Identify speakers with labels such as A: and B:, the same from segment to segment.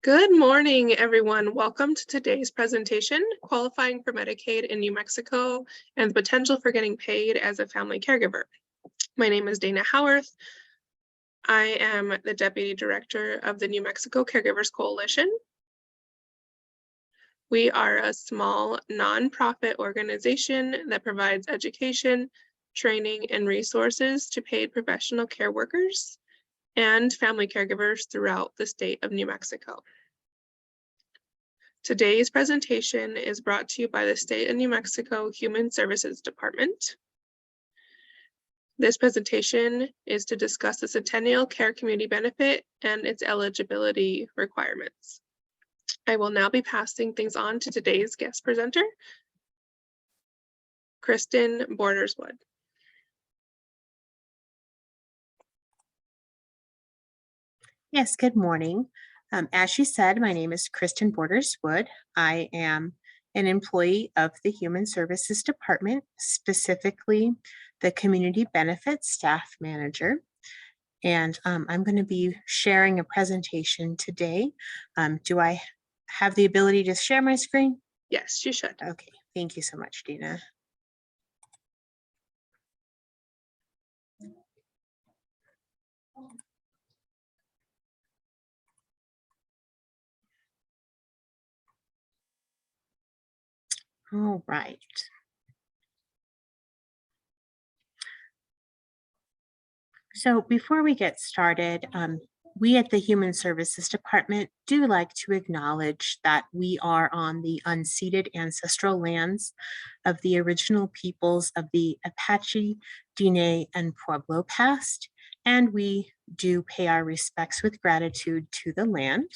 A: Good morning, everyone. Welcome to today's presentation, Qualifying for Medicaid in New Mexico and the Potential for Getting Paid as a Family Caregiver. My name is Dana Howarth. I am the Deputy Director of the New Mexico Caregivers Coalition. We are a small nonprofit organization that provides education, training, and resources to paid professional care workers and family caregivers throughout the state of New Mexico. Today's presentation is brought to you by the State of New Mexico Human Services Department. This presentation is to discuss the Centennial Care Community Benefit and its eligibility requirements. I will now be passing things on to today's guest presenter, Kristen Borderswood.
B: Yes, good morning. As she said, my name is Kristen Borderswood. I am an employee of the Human Services Department, specifically the Community Benefit Staff Manager. And I'm going to be sharing a presentation today. Do I have the ability to share my screen?
A: Yes, you should.
B: Okay, thank you so much, Dina. All right. So before we get started, we at the Human Services Department do like to acknowledge that we are on the unceded ancestral lands of the original peoples of the Apache, Diné, and Pueblo past, and we do pay our respects with gratitude to the land.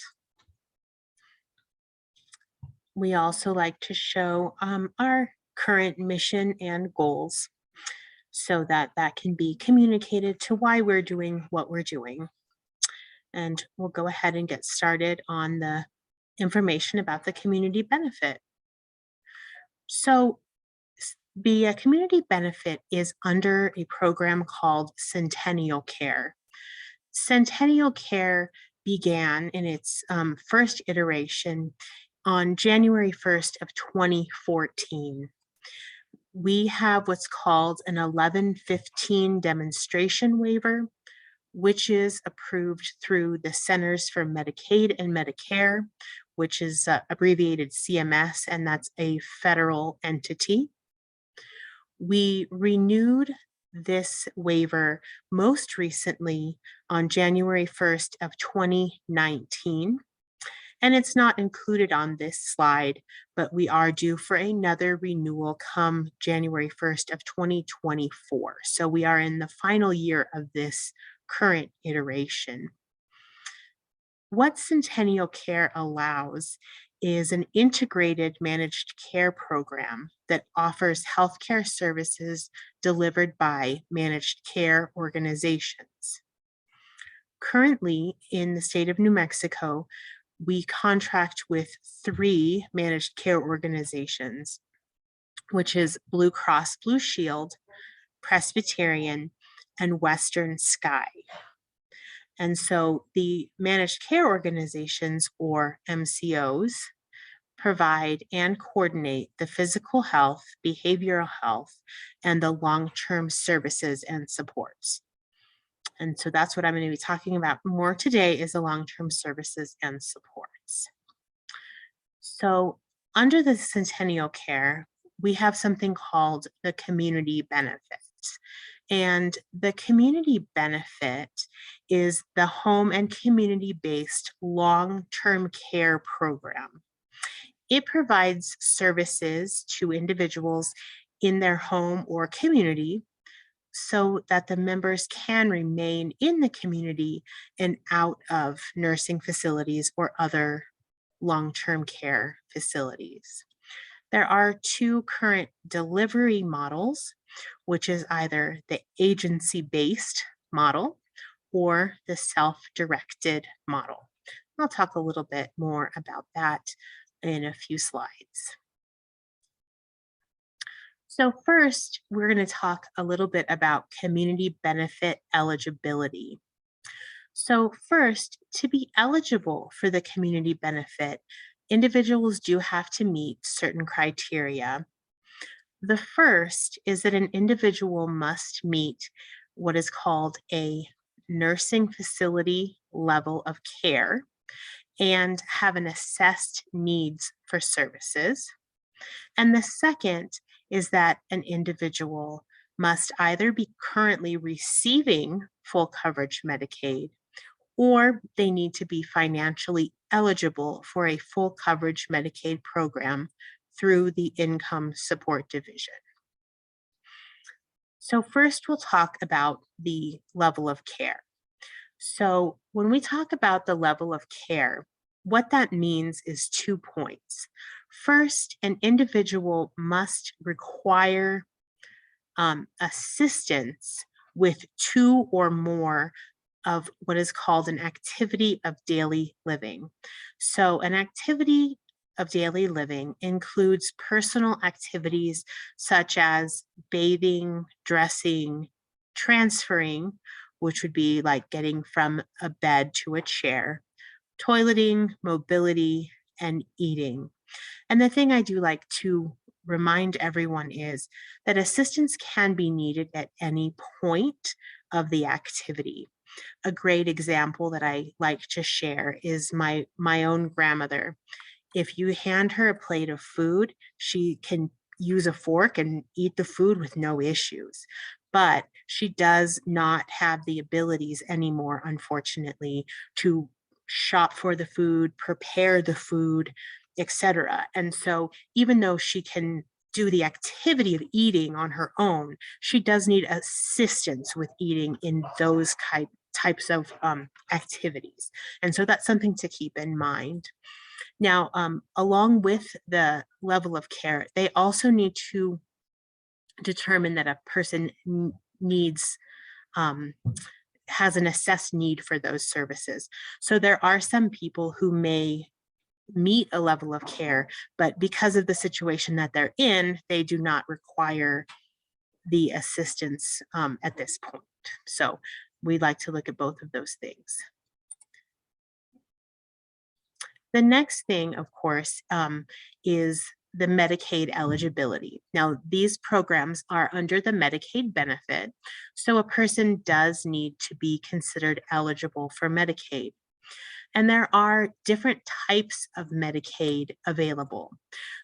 B: We also like to show our current mission and goals, so that can be communicated to why we're doing what we're doing. And we'll go ahead and get started on the information about the community benefit. So the community benefit is under a program called Centennial Care. Centennial Care began in its first iteration on January 1st of 2014. We have what's called an 1115 demonstration waiver, which is approved through the Centers for Medicaid and Medicare, which is abbreviated CMS, and that's a federal entity. We renewed this waiver most recently on January 1st of 2019. And it's not included on this slide, but we are due for another renewal come January 1st of 2024. So we are in the final year of this current iteration. What Centennial Care allows is an integrated managed care program that offers healthcare services delivered by managed care organizations. Currently, in the state of New Mexico, we contract with 3 managed care organizations, which is Blue Cross Blue Shield, Presbyterian, and Western Sky. And so the managed care organizations, or MCOs, provide and coordinate the physical health, behavioral health, and the long-term services and supports. And so that's what I'm going to be talking about more today, is the long-term services and supports. So under the Centennial Care, we have something called the community benefit. And the community benefit is the home and community-based long-term care program. It provides services to individuals in their home or community so that the members can remain in the community and out of nursing facilities or other long-term care facilities. There are 2 current delivery models, which is either the agency-based model or the self-directed model. I'll talk a little bit more about that in a few slides. So first, we're going to talk a little bit about community benefit eligibility. So first, to be eligible for the community benefit, individuals do have to meet certain criteria. The first is that an individual must meet what is called a nursing facility level of care and have an assessed needs for services. And the second is that an individual must either be currently receiving full coverage Medicaid or they need to be financially eligible for a full coverage Medicaid program through the Income Support Division. So first we'll talk about the level of care. So when we talk about the level of care, what that means is 2 points. First, an individual must require assistance with 2 or more of what is called an activity of daily living. So an activity of daily living includes personal activities such as bathing, dressing, transferring, which would be like getting from a bed to a chair, toileting, mobility, and eating. And the thing I do like to remind everyone is that assistance can be needed at any point of the activity. A great example that I like to share is my own grandmother. If you hand her a plate of food, she can use a fork and eat the food with no issues. But she does not have the abilities anymore, unfortunately, to shop for the food, prepare the food, etc. And so even though she can do the activity of eating on her own, she does need assistance with eating in those types of activities. And so that's something to keep in mind. Now, along with the level of care, they also need to determine that a person needs has an assessed need for those services. So there are some people who may meet a level of care, but because of the situation that they're in, they do not require the assistance at this point. So we'd like to look at both of those things. The next thing, of course, is the Medicaid eligibility. Now, these programs are under the Medicaid benefit, so a person does need to be considered eligible for Medicaid. And there are different types of Medicaid available.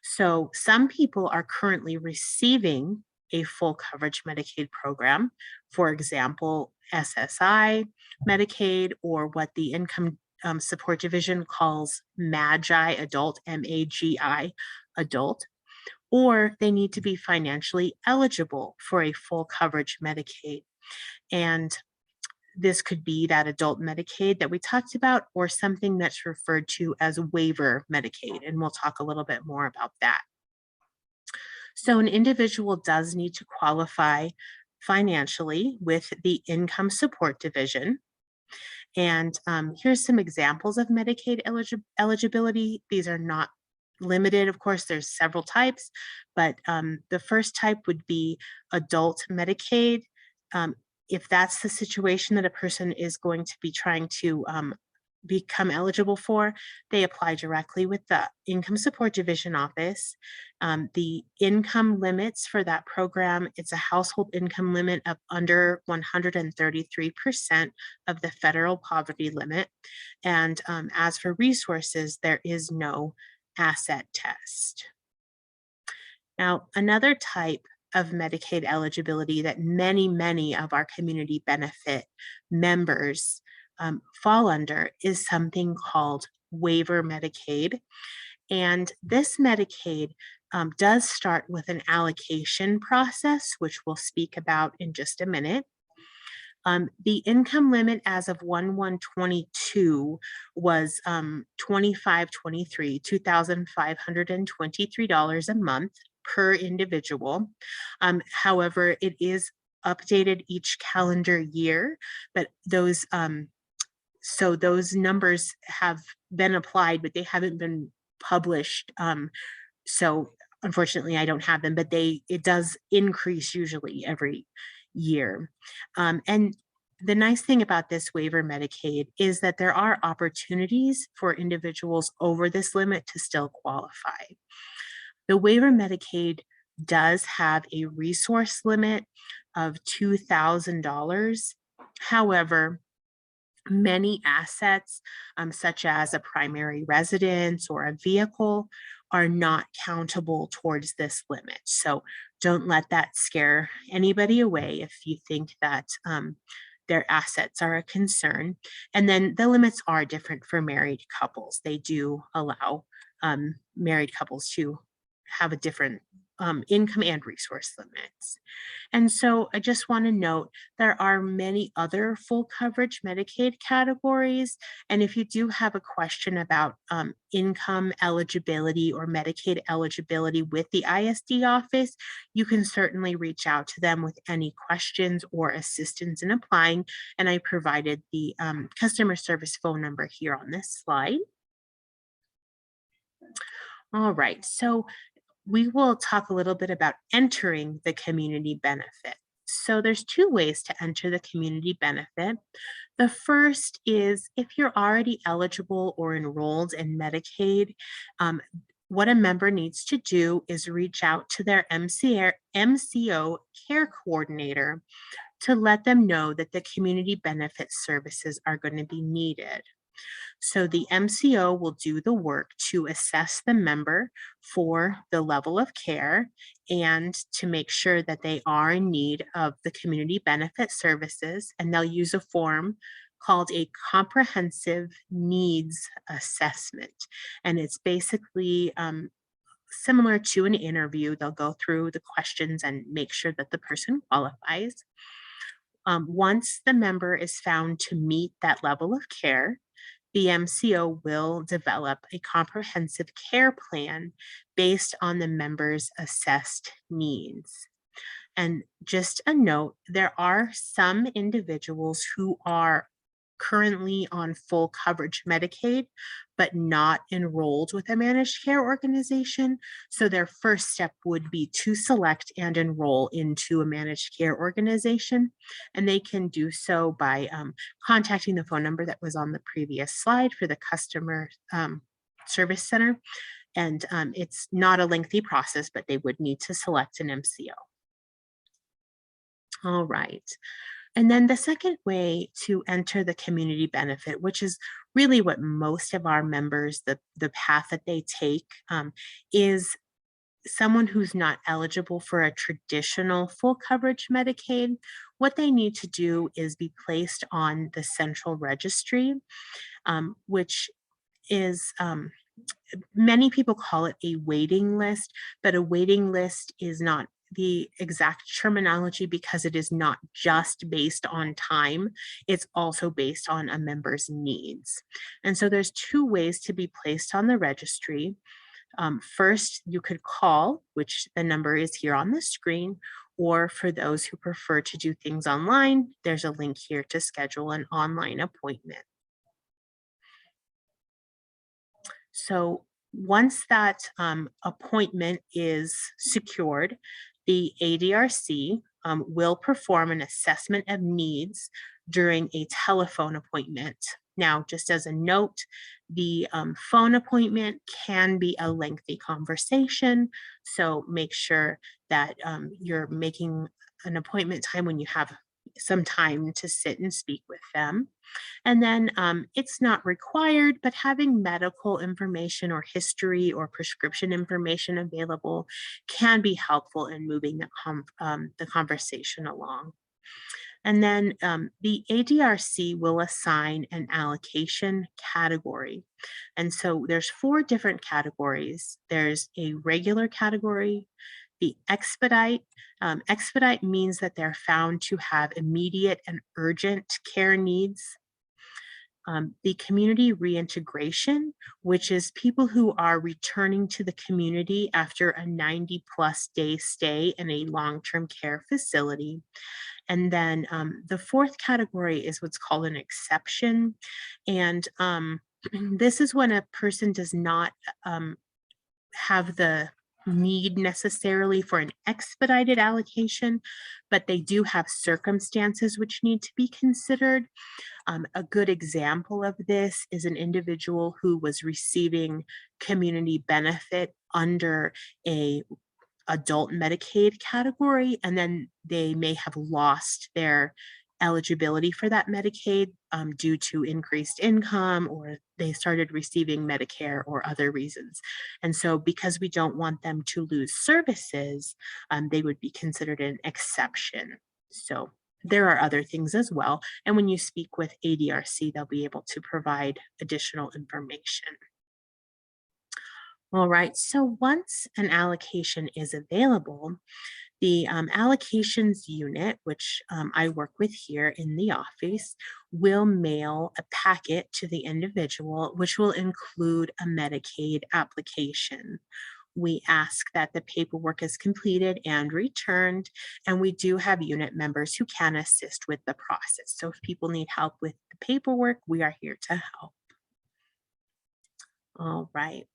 B: So some people are currently receiving a full coverage Medicaid program, for example, SSI Medicaid, or what the Income Support Division calls MAGI adult, MAGI adult, or they need to be financially eligible for a full coverage Medicaid. And this could be that adult Medicaid that we talked about, or something that's referred to as waiver Medicaid. And we'll talk a little bit more about that. So an individual does need to qualify financially with the Income Support Division. And here's some examples of Medicaid eligibility. These are not limited. Of course, there's several types, but the first type would be adult Medicaid. If that's the situation that a person is going to be trying to become eligible for, they apply directly with the Income Support Division office. The income limits for that program, it's a household income limit of under 133% of the federal poverty limit. And as for resources, there is no asset test. Now, another type of Medicaid eligibility that many of our community benefit members fall under is something called waiver Medicaid. And this Medicaid does start with an allocation process, which we'll speak about in just a minute. The income limit as of 1/1/22 was $2,523 a month per individual. However, it is updated each calendar year, but those so those numbers have been applied, but they haven't been published. So unfortunately, I don't have them, but it does increase usually every year. And the nice thing about this waiver Medicaid is that there are opportunities for individuals over this limit to still qualify. The waiver Medicaid does have a resource limit of $2,000. However, many assets, such as a primary residence or a vehicle, are not countable towards this limit. So don't let that scare anybody away if you think that their assets are a concern. And then the limits are different for married couples. They do allow married couples to have a different income and resource limits. And so I just want to note there are many other full coverage Medicaid categories. And if you do have a question about income eligibility or Medicaid eligibility with the ISD office, you can certainly reach out to them with any questions or assistance in applying. And I provided the customer service phone number here on this slide. All right, so we will talk a little bit about entering the community benefit. So there's two ways to enter the community benefit. The first is if you're already eligible or enrolled in Medicaid, what a member needs to do is reach out to their MCO care coordinator to let them know that the community benefit services are going to be needed. So the MCO will do the work to assess the member for the level of care and to make sure that they are in need of the community benefit services. And they'll use a form called a comprehensive needs assessment. And it's basically similar to an interview. They'll go through the questions and make sure that the person qualifies. Once the member is found to meet that level of care, the MCO will develop a comprehensive care plan based on the member's assessed needs. And just a note, there are some individuals who are currently on full coverage Medicaid, but not enrolled with a managed care organization. So their first step would be to select and enroll into a managed care organization. And they can do so by contacting the phone number that was on the previous slide for the customer service center. And it's not a lengthy process, but they would need to select an MCO. All right. And then the second way to enter the community benefit, which is really what most of our members, the path that they take, is someone who's not eligible for a traditional full coverage Medicaid. What they need to do is be placed on the central registry, which is many people call it a waiting list, but a waiting list is not the exact terminology because it is not just based on time, it's also based on a member's needs. And so there's two ways to be placed on the registry. First, you could call, which the number is here on the screen, or for those who prefer to do things online, there's a link here to schedule an online appointment. So once that appointment is secured, the ADRC will perform an assessment of needs during a telephone appointment. Now, just as a note, the phone appointment can be a lengthy conversation, so make sure that you're making an appointment time when you have some time to sit and speak with them. And then it's not required, but having medical information or history or prescription information available can be helpful in moving the conversation along. And then the ADRC will assign an allocation category. And so there's 4 different categories. There's a regular category, the expedite. Expedite means that they're found to have immediate and urgent care needs. The community reintegration, which is people who are returning to the community after a 90+ day stay in a long-term care facility. And then the 4th category is what's called an exception. And this is when a person does not have the need necessarily for an expedited allocation, but they do have circumstances which need to be considered. A good example of this is an individual who was receiving community benefit under a adult Medicaid category, and then they may have lost their eligibility for that Medicaid due to increased income, or they started receiving Medicare or other reasons. And so because we don't want them to lose services, they would be considered an exception. So there are other things as well. And when you speak with ADRC, they'll be able to provide additional information. All right, so once an allocation is available, the allocations unit, which I work with here in the office, will mail a packet to the individual, which will include a Medicaid application. We ask that the paperwork is completed and returned, and we do have unit members who can assist with the process. So if people need help with the paperwork, we are here to help. All right.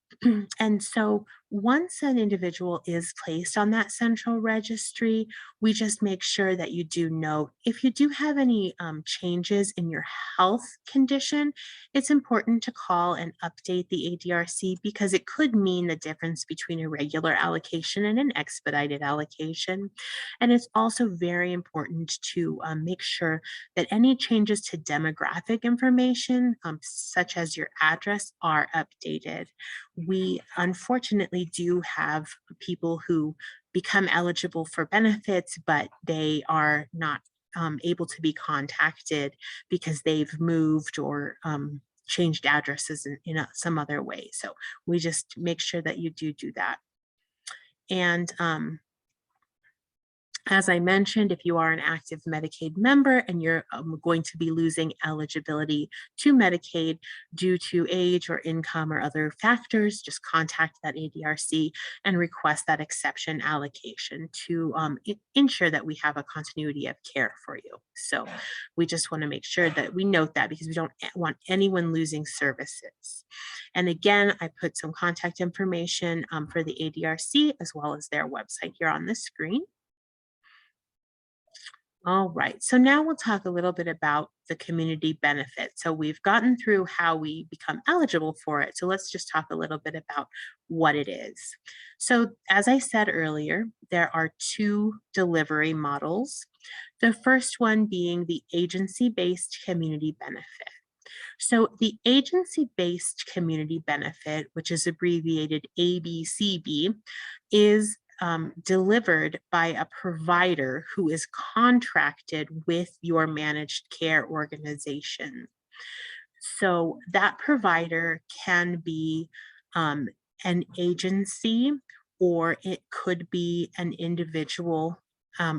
B: And so once an individual is placed on that central registry, we just make sure that you do note if you do have any changes in your health condition, it's important to call and update the ADRC because it could mean the difference between a regular allocation and an expedited allocation. And it's also very important to make sure that any changes to demographic information, such as your address, are updated. We unfortunately do have people who become eligible for benefits, but they are not able to be contacted because they've moved or changed addresses in some other way. So we just make sure that you do that. And as I mentioned, if you are an active Medicaid member and you're going to be losing eligibility to Medicaid due to age or income or other factors, just contact that ADRC and request that exception allocation to ensure that we have a continuity of care for you. So we just want to make sure that we note that because we don't want anyone losing services. And again, I put some contact information for the ADRC as well as their website here on the screen. All right, so now we'll talk a little bit about the community benefit. So we've gotten through how we become eligible for it. So let's just talk a little bit about what it is. So as I said earlier, there are two delivery models. The first one being the agency-based community benefit. So the agency-based community benefit, which is abbreviated ABCB, is delivered by a provider who is contracted with your managed care organization. So that provider can be an agency, or it could be an individual,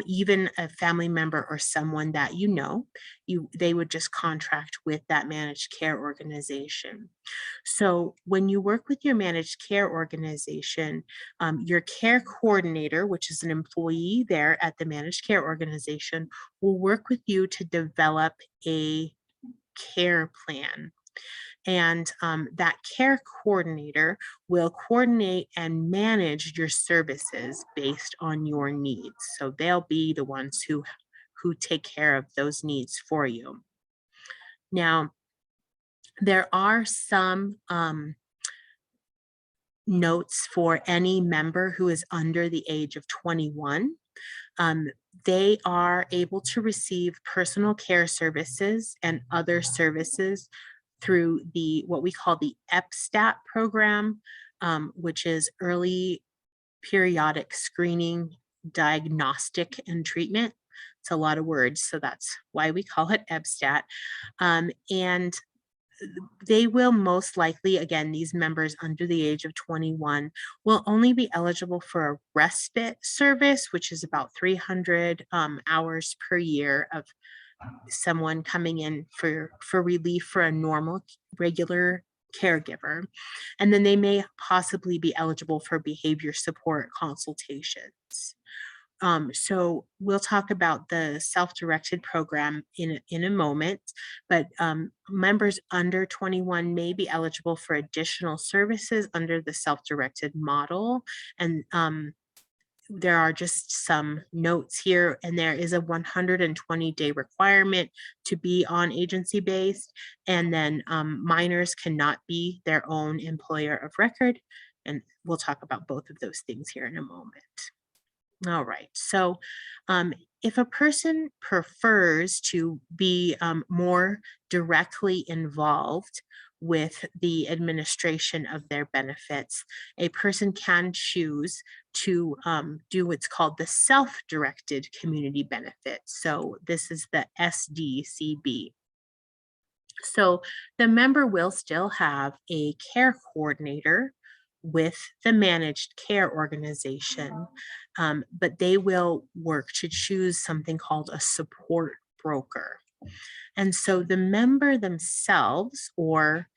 B: even a family member or someone that you know. They would just contract with that managed care organization. So when you work with your managed care organization, your care coordinator, which is an employee there at the managed care organization, will work with you to develop a care plan. And that care coordinator will coordinate and manage your services based on your needs. So they'll be the ones who take care of those needs for you. Now, there are some notes for any member who is under the age of 21. They are able to receive personal care services and other services through what we call the EPSTAT program, which is early periodic screening, diagnostic, and treatment. It's a lot of words, so that's why we call it EPSTAT. And they will most likely, again, these members under the age of 21 will only be eligible for a respite service, which is about 300 hours per year of someone coming in for relief for a normal, regular caregiver. And then they may possibly be eligible for behavior support consultations. So we'll talk about the self-directed program in a moment, but members under 21 may be eligible for additional services under the self-directed model. And there are just some notes here, and there is a 120-day requirement to be on agency-based, and then minors cannot be their own employer of record. And we'll talk about both of those things here in a moment. All right, so if a person prefers to be more directly involved with the administration of their benefits, a person can choose to do what's called the self-directed community benefit. So this is the SDCB. So the member will still have a care coordinator with the managed care organization, but they will work to choose something called a support broker. And so the member themselves, or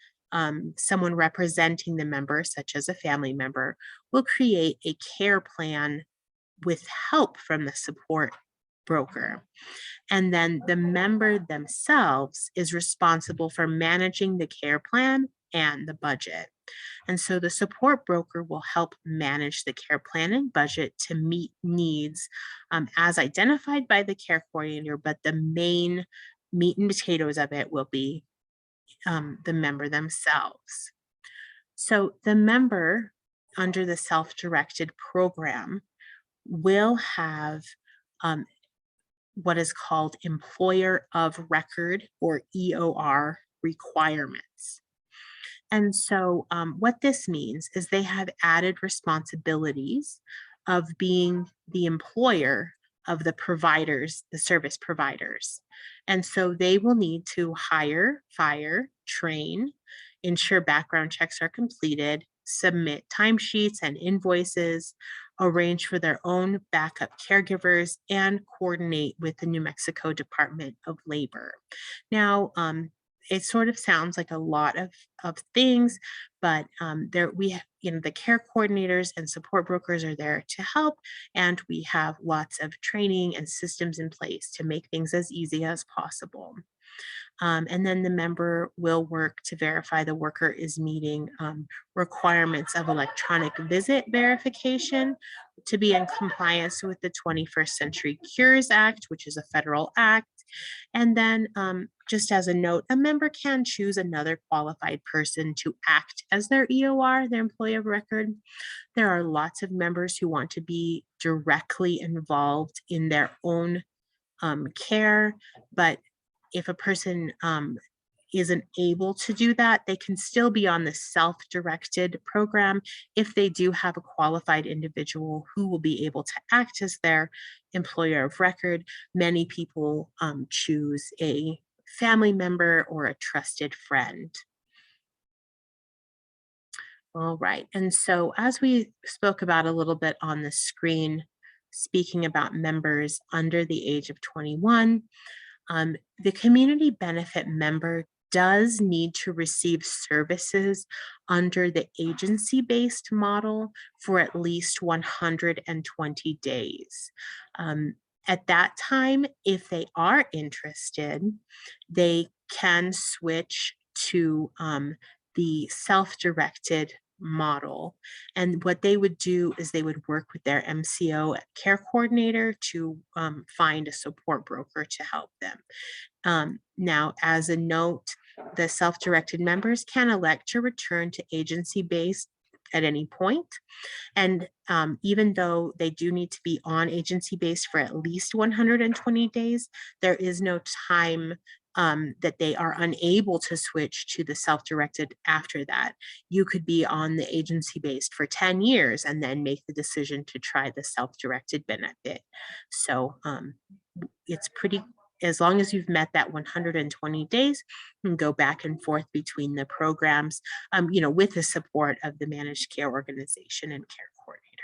B: someone representing the member, such as a family member, will create a care plan with help from the support broker. And then the member themselves is responsible for managing the care plan and the budget. And so the support broker will help manage the care plan and budget to meet needs as identified by the care coordinator, but the main meat and potatoes of it will be the member themselves. So the member under the self-directed program will have what is called employer of record, or EOR, requirements. And so what this means is they have added responsibilities of being the employer of the providers, the service providers. And so they will need to hire, fire, train, ensure background checks are completed, submit timesheets and invoices, arrange for their own backup caregivers, and coordinate with the New Mexico Department of Labor. Now, it sort of sounds like a lot of things, but the care coordinators and support brokers are there to help, and we have lots of training and systems in place to make things as easy as possible. And then the member will work to verify the worker is meeting requirements of electronic visit verification to be in compliance with the 21st Century Cures Act, which is a federal act. And then just as a note, a member can choose another qualified person to act as their EOR, their employee of record. There are lots of members who want to be directly involved in their own care, but if a person isn't able to do that, they can still be on the self-directed program if they do have a qualified individual who will be able to act as their employer of record. Many people choose a family member or a trusted friend. All right, and so as we spoke about a little bit on the screen, speaking about members under the age of 21, the community benefit member does need to receive services under the agency-based model for at least 120 days. At that time, if they are interested, they can switch to the self-directed model. And what they would do is they would work with their MCO care coordinator to find a support broker to help them. Now, as a note, the self-directed members can elect to return to agency-based at any point. And even though they do need to be on agency-based for at least 120 days, there is no time that they are unable to switch to the self-directed after that. You could be on the agency-based for 10 years and then make the decision to try the self-directed benefit. So it's pretty, as long as you've met that 120 days, you can go back and forth between the programs, with the support of the managed care organization and care coordinator.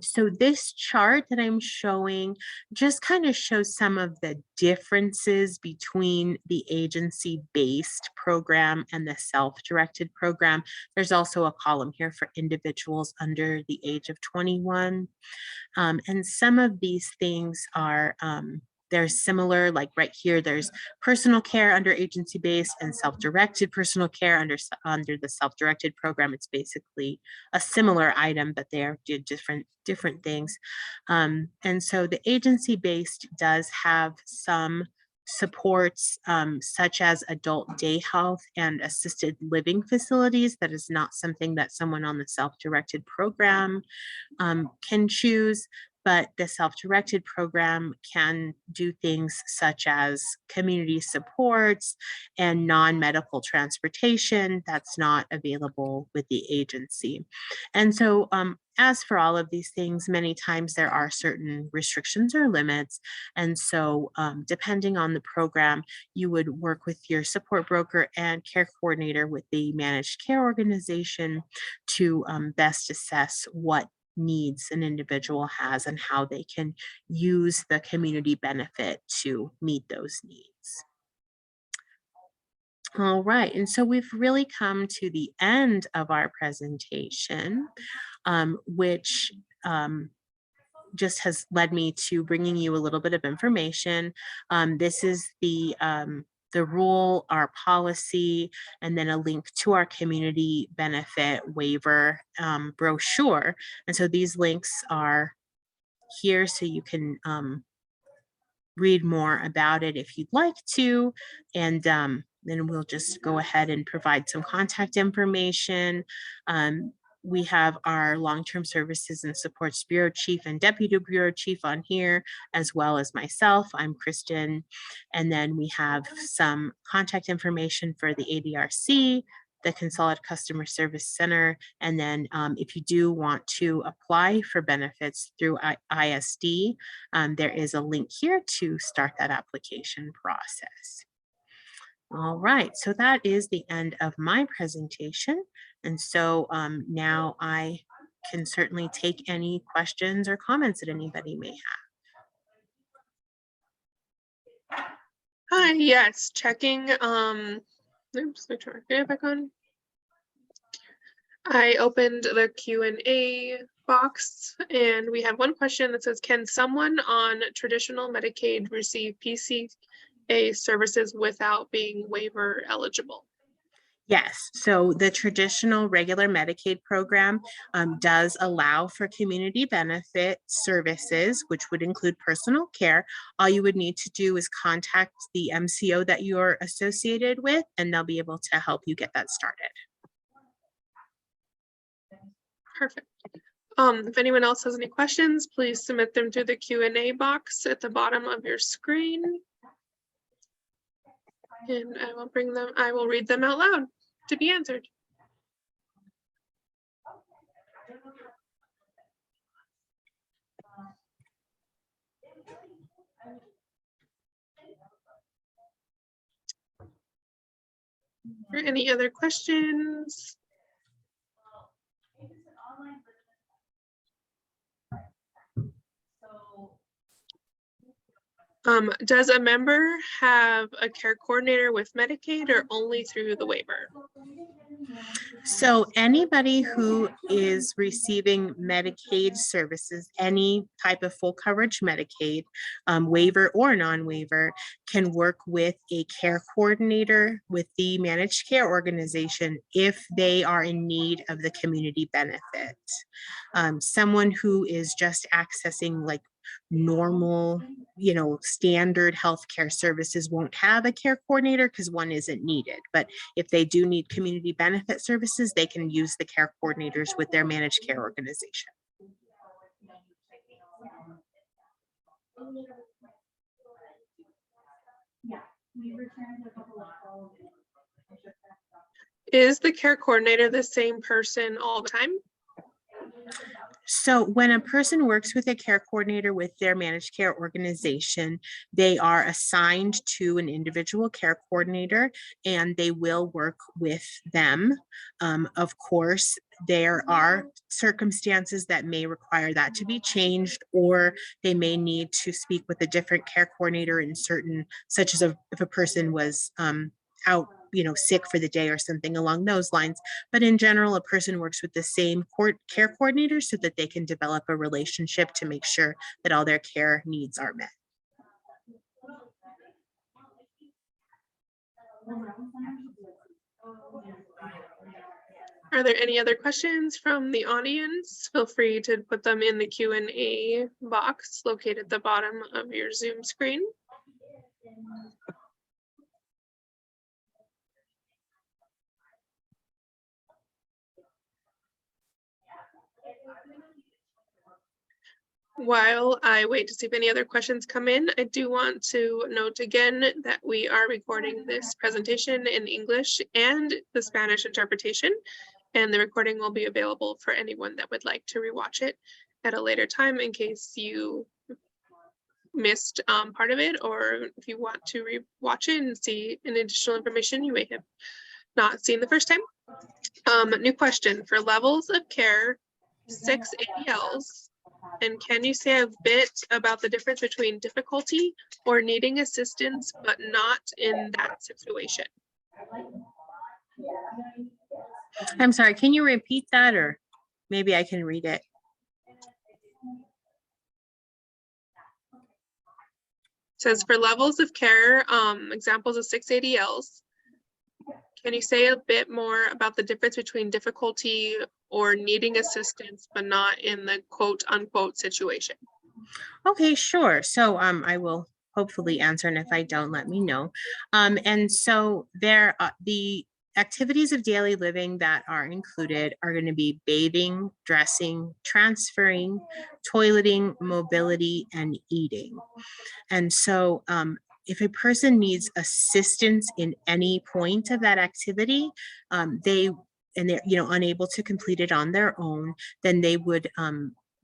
B: So this chart that I'm showing just kind of shows some of the differences between the agency-based program and the self-directed program. There's also a column here for individuals under the age of 21. And some of these things are they're similar, like right here, there's personal care under agency-based and self-directed personal care under the self-directed program. It's basically a similar item, but they are different things. And so the agency-based does have some supports such as adult day health and assisted living facilities. That is not something that someone on the self-directed program can choose, but the self-directed program can do things such as community supports and non-medical transportation that's not available with the agency. And so as for all of these things, many times there are certain restrictions or limits. And so depending on the program, you would work with your support broker and care coordinator with the managed care organization to best assess what needs an individual has and how they can use the community benefit to meet those needs. All right, and so we've really come to the end of our presentation, which just has led me to bringing you a little bit of information. This is the rule, our policy, and then a link to our community benefit waiver brochure. And so these links are here so you can read more about it if you'd like to. And then we'll just go ahead and provide some contact information. We have our long-term services and supports bureau chief and deputy bureau chief on here, as well as myself. I'm Kristen. And then we have some contact information for the ADRC, the Consolidated Customer Service Center. And then if you do want to apply for benefits through ISD, there is a link here to start that application process. All right, so that is the end of my presentation. And so now I can certainly take any questions or comments that anybody may have.
A: Hi, yes, checking. Oops, make sure I get it back on. I opened the Q&A box and we have one question that says, can someone on traditional Medicaid receive PCA services without being waiver eligible?
B: Yes, so the traditional regular Medicaid program does allow for community benefit services, which would include personal care. All you would need to do is contact the MCO that you're associated with, and they'll be able to help you get that started.
A: Perfect. If anyone else has any questions, please submit them through the Q&A box at the bottom of your screen. And I will read them out loud to be answered. Any other questions? Does a member have a care coordinator with Medicaid or only through the waiver?
B: So anybody who is receiving Medicaid services, any type of full coverage Medicaid, waiver or non-waiver, can work with a care coordinator with the managed care organization if they are in need of the community benefit. Someone who is just accessing like normal, standard healthcare services won't have a care coordinator because one isn't needed. But if they do need community benefit services, they can use the care coordinators with their managed care organization.
A: Is the care coordinator the same person all the time?
B: So when a person works with a care coordinator with their managed care organization, they are assigned to an individual care coordinator and they will work with them. Of course, there are circumstances that may require that to be changed, or they may need to speak with a different care coordinator in certain, such as if a person was out, sick for the day or something along those lines. But in general, a person works with the same care coordinator so that they can develop a relationship to make sure that all their care needs are met.
A: Are there any other questions from the audience? Feel free to put them in the Q&A box located at the bottom of your Zoom screen. While I wait to see if any other questions come in, I do want to note again that we are recording this presentation in English and the Spanish interpretation, and the recording will be available for anyone that would like to rewatch it at a later time in case you missed part of it, or if you want to rewatch it and see an additional information you may have not seen the first time. New question: for levels of care 6 ADLs, and can you say a bit about the difference between difficulty or needing assistance but not in that situation?
B: I'm sorry, can you repeat that, or maybe I can read it?
A: It says for levels of care, examples of 6 ADLs, can you say a bit more about the difference between difficulty or needing assistance but not in the quote unquote situation?
B: Okay, sure. So I will hopefully answer, and if I don't, let me know. And so the activities of daily living that are included are going to be bathing, dressing, transferring, toileting, mobility, and eating. And so if a person needs assistance in any point of that activity, and they're unable to complete it on their own, then they would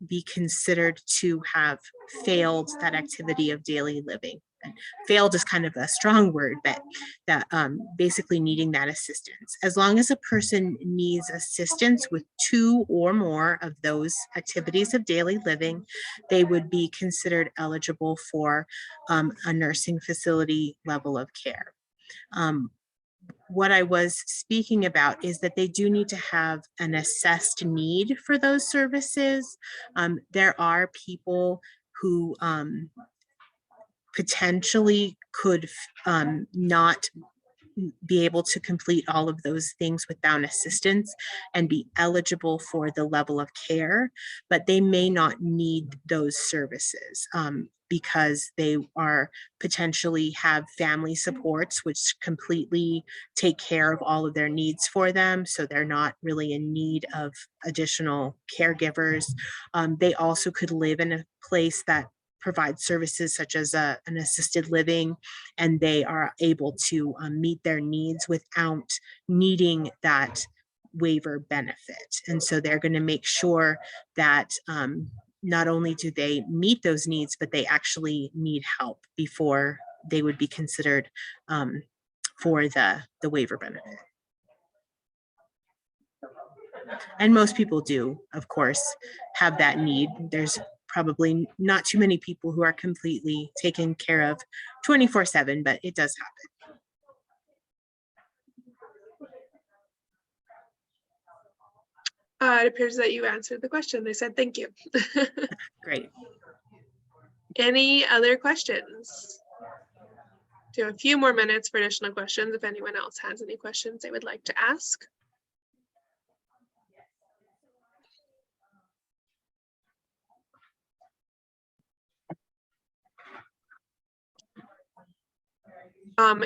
B: be considered to have failed that activity of daily living. And failed is kind of a strong word, but that basically needing that assistance. As long as a person needs assistance with 2 or more of those activities of daily living, they would be considered eligible for a nursing facility level of care. What I was speaking about is that they do need to have an assessed need for those services. There are people who potentially could not be able to complete all of those things without assistance and be eligible for the level of care, but they may not need those services because they are potentially have family supports which completely take care of all of their needs for them. So they're not really in need of additional caregivers. They also could live in a place that provide services such as an assisted living, and they are able to meet their needs without needing that waiver benefit. And so they're going to make sure that not only do they meet those needs, but they actually need help before they would be considered for the waiver benefit. And most people do, of course, have that need. There's probably not too many people who are completely taken care of 24/7, but it does happen.
A: It appears that you answered the question. They said thank you.
B: Great.
A: Any other questions? Do a few more minutes for additional questions if anyone else has any questions they would like to ask.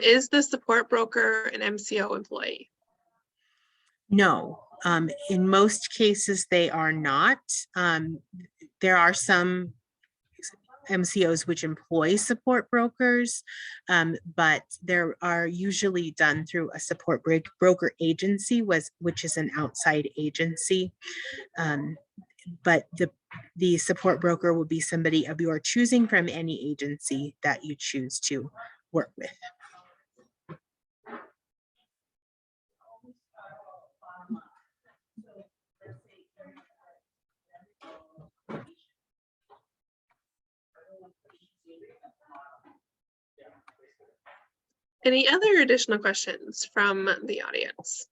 A: Is the support broker an MCO employee?
B: No, in most cases they are not. There are some MCOs which employ support brokers, but there are usually done through a support broker agency, which is an outside agency. but the support broker will be somebody of your choosing from any agency that you choose to work with.
A: Any other additional questions from the audience?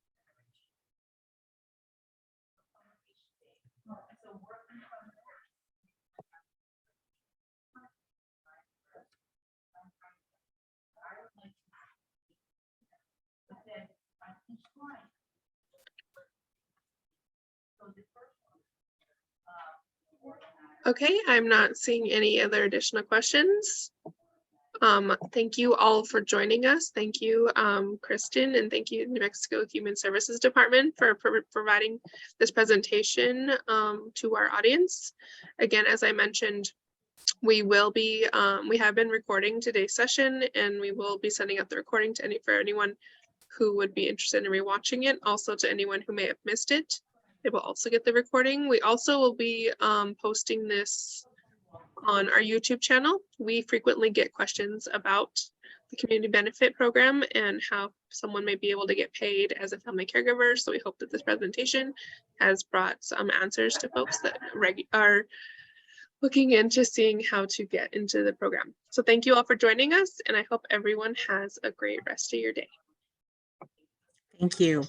A: Okay, I'm not seeing any other additional questions. Thank you all for joining us. Thank you, Kristen, and thank you, New Mexico Human Services Department for providing this presentation to our audience. Again, as I mentioned, we have been recording today's session, and we will be sending out the recording to for anyone who would be interested in rewatching it. Also to anyone who may have missed it, they will also get the recording. We also will be posting this on our YouTube channel. We frequently get questions about the community benefit program and how someone may be able to get paid as a family caregiver. So we hope that this presentation has brought some answers to folks that are looking into seeing how to get into the program. So thank you all for joining us, and I hope everyone has a great rest of your day.
B: Thank you.